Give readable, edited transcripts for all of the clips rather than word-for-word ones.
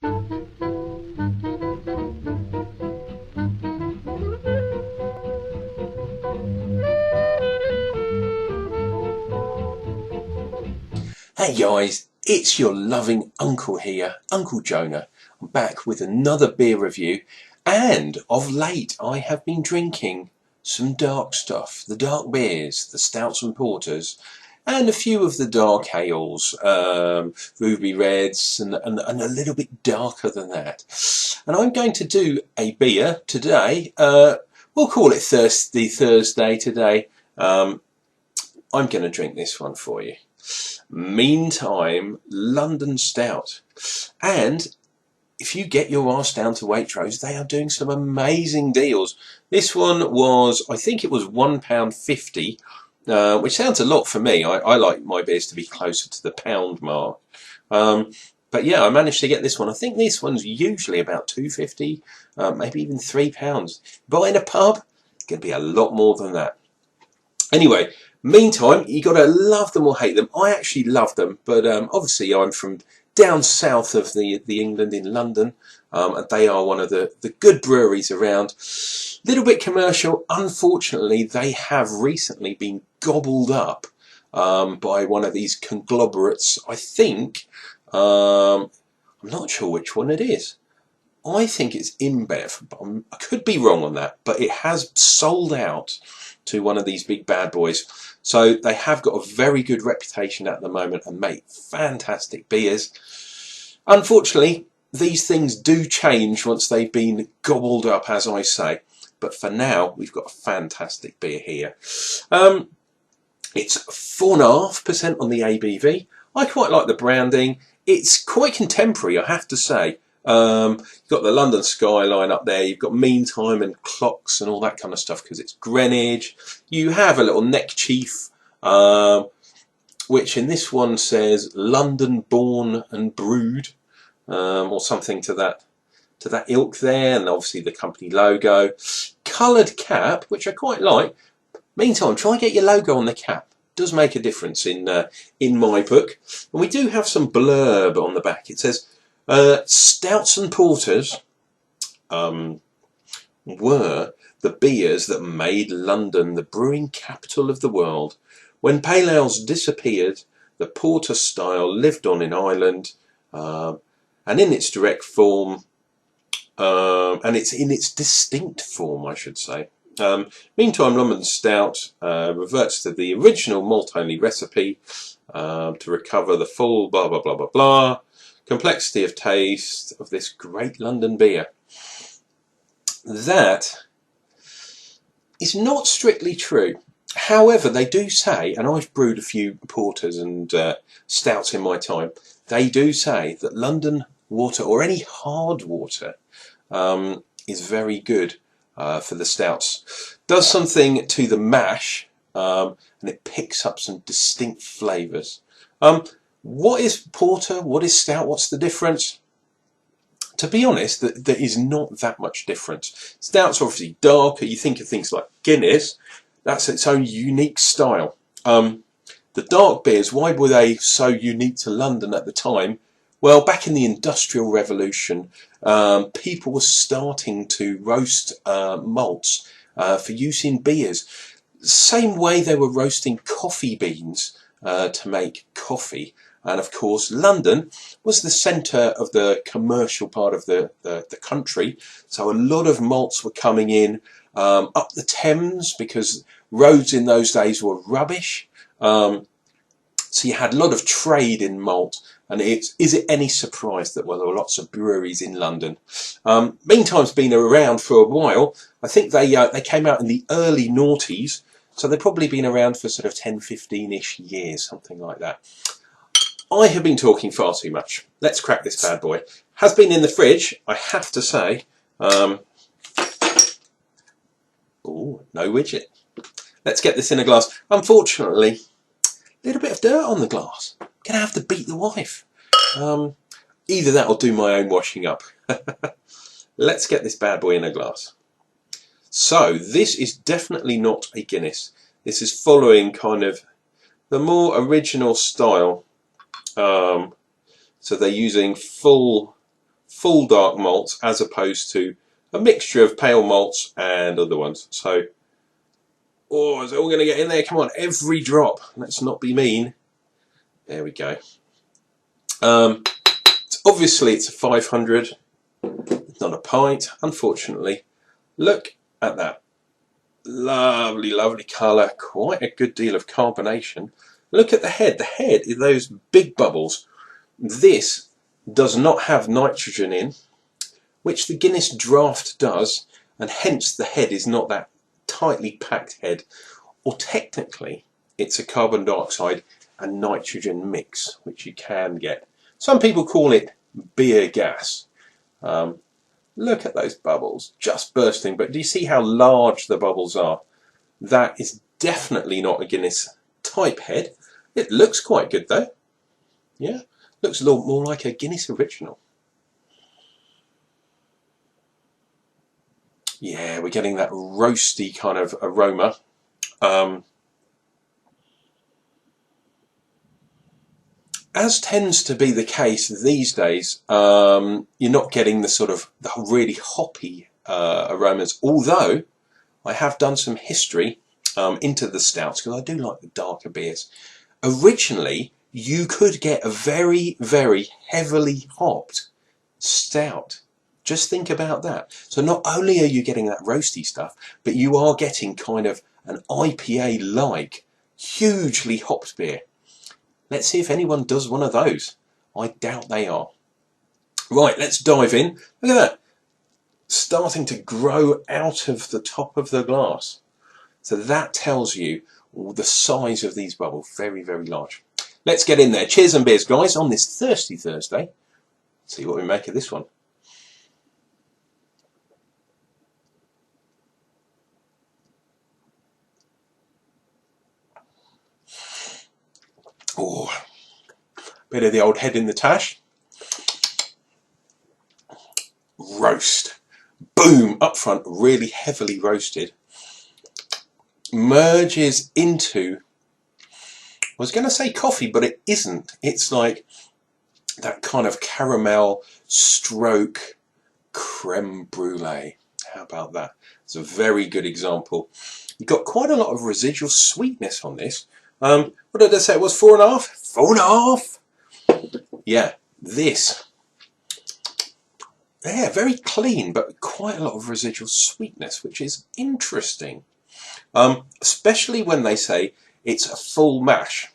Hey guys, it's your loving uncle here, Uncle Jonah. I'm back with another beer review, and of late I have been drinking some dark stuff, the dark beers, the stouts and porters, and a few of the dark ales, ruby reds, and a little bit darker than that. And I'm going to do a beer today. We'll call it Thirsty Thursday today. I'm going to drink this one for you. Meantime, London Stout. And if you get your arse down to Waitrose, they are doing some amazing deals. This one was, I think it was £1.50, which sounds a lot for me. I like my beers to be closer to the pound mark. But yeah, I managed to get this one. I think this one's usually about £2.50, maybe even £3. But in a pub, it's going to be a lot more than that. Anyway, meantime, you got to love them or hate them. I actually love them, but obviously I'm from down south of the England in London, and they are one of the good breweries around. Little bit commercial. Unfortunately, they have recently been gobbled up by one of these conglomerates. I think, I'm not sure which one it is. I think it's InBev, but I could be wrong on that, but it has sold out to one of these big bad boys. So they have got a very good reputation at the moment and make fantastic beers. Unfortunately, these things do change once they've been gobbled up, as I say. But for now, we've got a fantastic beer here. It's 4.5% on the ABV. I quite like the branding. It's quite contemporary, I have to say. You've got the London skyline up there, you've got meantime and clocks and all that kind of stuff because it's Greenwich. You have a little neckerchief, which in this one says London born and brewed, or something to that ilk there, and obviously the company logo. Coloured cap, which I quite like. Meantime, try and get your logo on the cap. It does make a difference in my book. And we do have some blurb on the back. It says, stouts and porters were the beers that made London the brewing capital of the world. When pale ales disappeared, the porter style lived on in Ireland, and in its direct form, and it's in its distinct form, I should say. Meantime, London Stout reverts to the original malt-only recipe to recover the full blah blah blah blah blah complexity of taste of this great London beer. That is not strictly true. However, they do say, and I've brewed a few porters and stouts in my time, they do say that London water, or any hard water, is very good for the stouts. Does something to the mash, and it picks up some distinct flavours. What is porter? What is stout? What's the difference? To be honest, there is not that much difference. Stouts are obviously darker. You think of things like Guinness. That's its own unique style. The dark beers, why were they so unique to London at the time? Well, back in the Industrial Revolution, people were starting to roast malts for use in beers. Same way they were roasting coffee beans to make coffee. And of course, London was the centre of the commercial part of the country. So a lot of malts were coming in up the Thames because roads in those days were rubbish. So you had a lot of trade in malt. And is it any surprise that, well, there were lots of breweries in London? Meantime's been around for a while. I think they came out in the early noughties. So they've probably been around for sort of 10, 15-ish years, something like that. I have been talking far too much. Let's crack this bad boy. Has been in the fridge, I have to say. Oh, no widget. Let's get this in a glass. Unfortunately, a little bit of dirt on the glass. Gonna have to beat the wife. Either that or do my own washing up. Let's get this bad boy in a glass. So this is definitely not a Guinness. This is following kind of the more original style. So they're using full full dark malts as opposed to a mixture of pale malts and other ones. So, oh, is it all going to get in there? Come on, every drop. Let's not be mean. There we go. Obviously, it's a 500. It's not a pint, unfortunately. Look at that. Lovely, lovely colour. Quite a good deal of carbonation. Look at the head. The head is those big bubbles. This does not have nitrogen in, which the Guinness Draught does, and hence the head is not that tightly packed head. Or technically, it's a carbon dioxide and nitrogen mix, which you can get. Some people call it beer gas. Look at those bubbles, just bursting. But do you see how large the bubbles are? That is definitely not a Guinness type head. It looks quite good though. Yeah, looks a little more like a Guinness original. Yeah, we're getting that roasty kind of aroma. As tends to be the case these days, you're not getting the sort of the really hoppy aromas, although I have done some history into the stouts, because I do like the darker beers. Originally, you could get a very, very heavily hopped stout. Just think about that. So not only are you getting that roasty stuff, but you are getting kind of an IPA-like, hugely hopped beer. Let's see if anyone does one of those. I doubt they are. Right, let's dive in. Look at that. Starting to grow out of the top of the glass. So that tells you the size of these bubbles. Very, very large. Let's get in there. Cheers and beers, guys, on this Thirsty Thursday. See what we make of this one. Oh, bit of the old head in the tash. Roast. Boom, up front, really heavily roasted. Merges into, I was going to say coffee, but it isn't. It's like that kind of caramel stroke creme brulee. How about that? It's a very good example. You've got quite a lot of residual sweetness on this. What did I say it was? 4.5? 4.5? Yeah, this. Yeah, very clean, but quite a lot of residual sweetness, which is interesting. Especially when they say it's a full mash.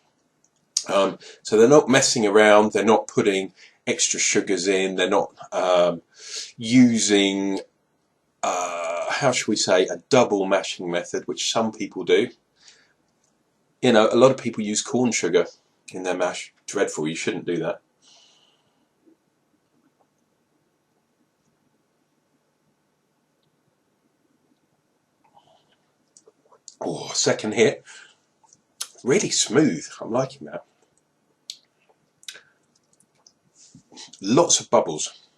So they're not messing around, they're not putting extra sugars in, they're not using, how should we say, a double mashing method, which some people do. You know, a lot of people use corn sugar in their mash. Dreadful, you shouldn't do that. Oh, second hit. Really smooth. I'm liking that. Lots of bubbles.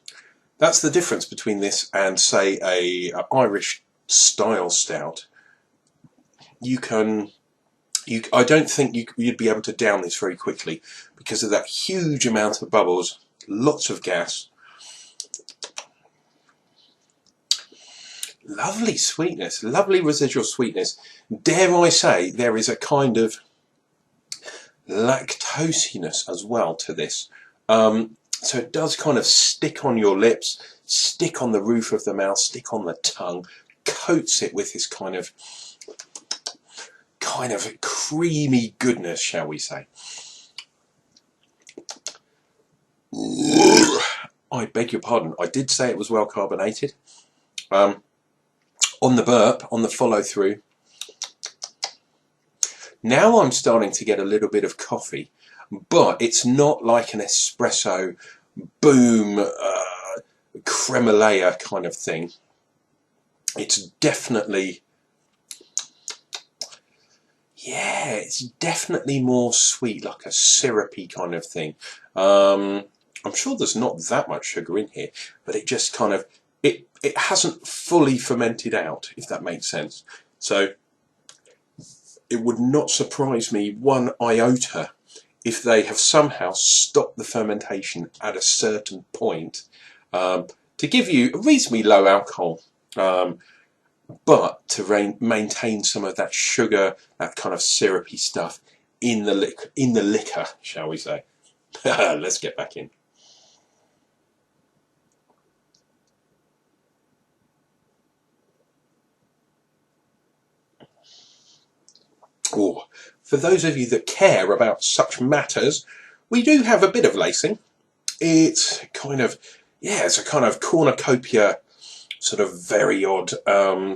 That's the difference between this and, say, a Irish style stout. I don't think you'd be able to down this very quickly because of that huge amount of bubbles, lots of gas. Lovely sweetness, lovely residual sweetness. Dare I say, there is a kind of lactosiness as well to this. So it does kind of stick on your lips, stick on the roof of the mouth, stick on the tongue, coats it with this kind of creamy goodness, shall we say. I beg your pardon, I did say it was well carbonated. On the burp, on the follow through, now I'm starting to get a little bit of coffee, but it's not like an espresso, boom, cremolaya kind of thing. It's definitely, yeah, it's definitely more sweet, like a syrupy kind of thing. I'm sure there's not that much sugar in here, but it just kind of, it hasn't fully fermented out, if that makes sense. So it would not surprise me one iota if they have somehow stopped the fermentation at a certain point to give you a reasonably low alcohol, but to maintain some of that sugar, that kind of syrupy stuff in the liquor, shall we say. Let's get back in. Oh, for those of you that care about such matters, we do have a bit of lacing. It's kind of, yeah, it's a kind of cornucopia, sort of very odd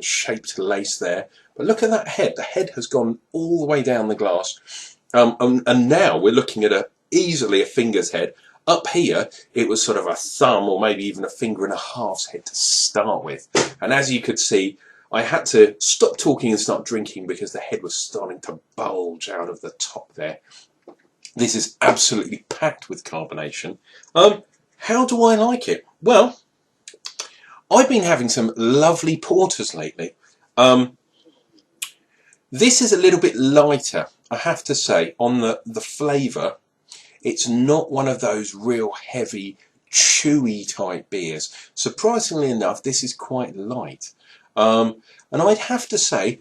shaped lace there. But look at that head. The head has gone all the way down the glass. And now we're looking at easily a finger's head. Up here, it was sort of a thumb or maybe even a finger and a half's head to start with. And as you could see, I had to stop talking and start drinking because the head was starting to bulge out of the top there. This is absolutely packed with carbonation. How do I like it? Well, I've been having some lovely porters lately. This is a little bit lighter, I have to say, on the flavour. It's not one of those real heavy, chewy type beers. Surprisingly enough, this is quite light. And I'd have to say,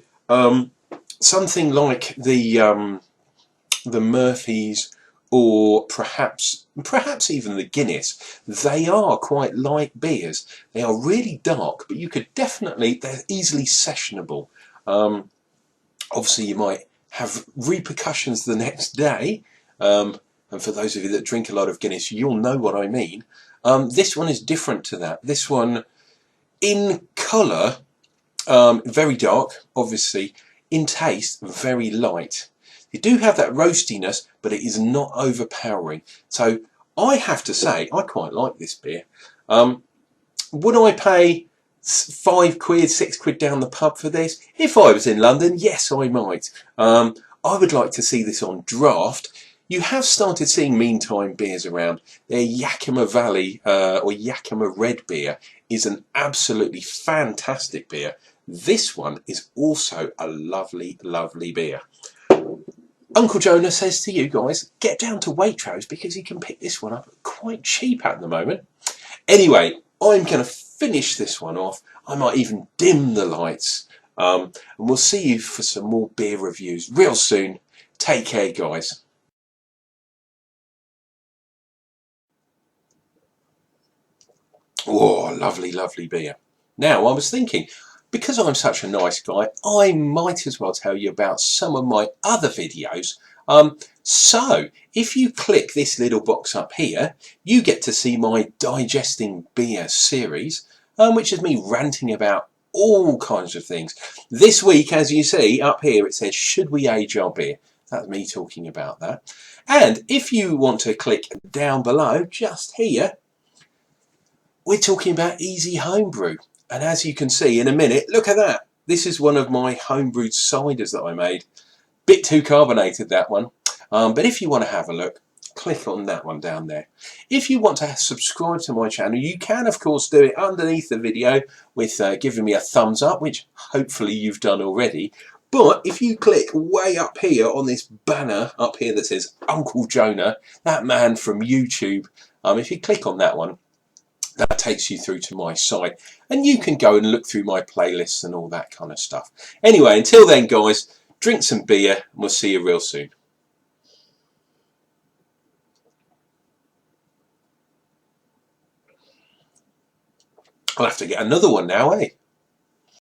something like the Murphy's, or perhaps even the Guinness, they are quite light beers. They are really dark, but you could definitely, they're easily sessionable. Obviously you might have repercussions the next day, and for those of you that drink a lot of Guinness, you'll know what I mean. This one is different to that. This one, in colour, very dark, obviously. In taste, very light. You do have that roastiness, but it is not overpowering. So I have to say, I quite like this beer. Would I pay £5, £6 down the pub for this? If I was in London, yes, I might. I would like to see this on draft. You have started seeing meantime beers around. Their Yakima Valley or Yakima Red beer is an absolutely fantastic beer. This one is also a lovely, lovely beer. Unclejona says to you guys, get down to Waitrose because you can pick this one up quite cheap at the moment. Anyway, I'm going to finish this one off. I might even dim the lights. And we'll see you for some more beer reviews real soon. Take care, guys. Oh, lovely, lovely beer. Now, I was thinking, because I'm such a nice guy, I might as well tell you about some of my other videos. So, if you click this little box up here, you get to see my Digesting Beer series, which is me ranting about all kinds of things. This week, as you see up here, it says, should we age our beer? That's me talking about that. And if you want to click down below, just here, we're talking about easy homebrew. And as you can see in a minute, look at that. This is one of my homebrewed ciders that I made. Bit too carbonated, that one. But if you want to have a look, click on that one down there. If you want to subscribe to my channel, you can of course do it underneath the video with giving me a thumbs up, which hopefully you've done already. But if you click way up here on this banner up here that says Unclejona, that man from YouTube, if you click on that one, that takes you through to my site and you can go and look through my playlists and all that kind of stuff. Anyway, until then guys, drink some beer and we'll see you real soon. I'll have to get another one now, eh?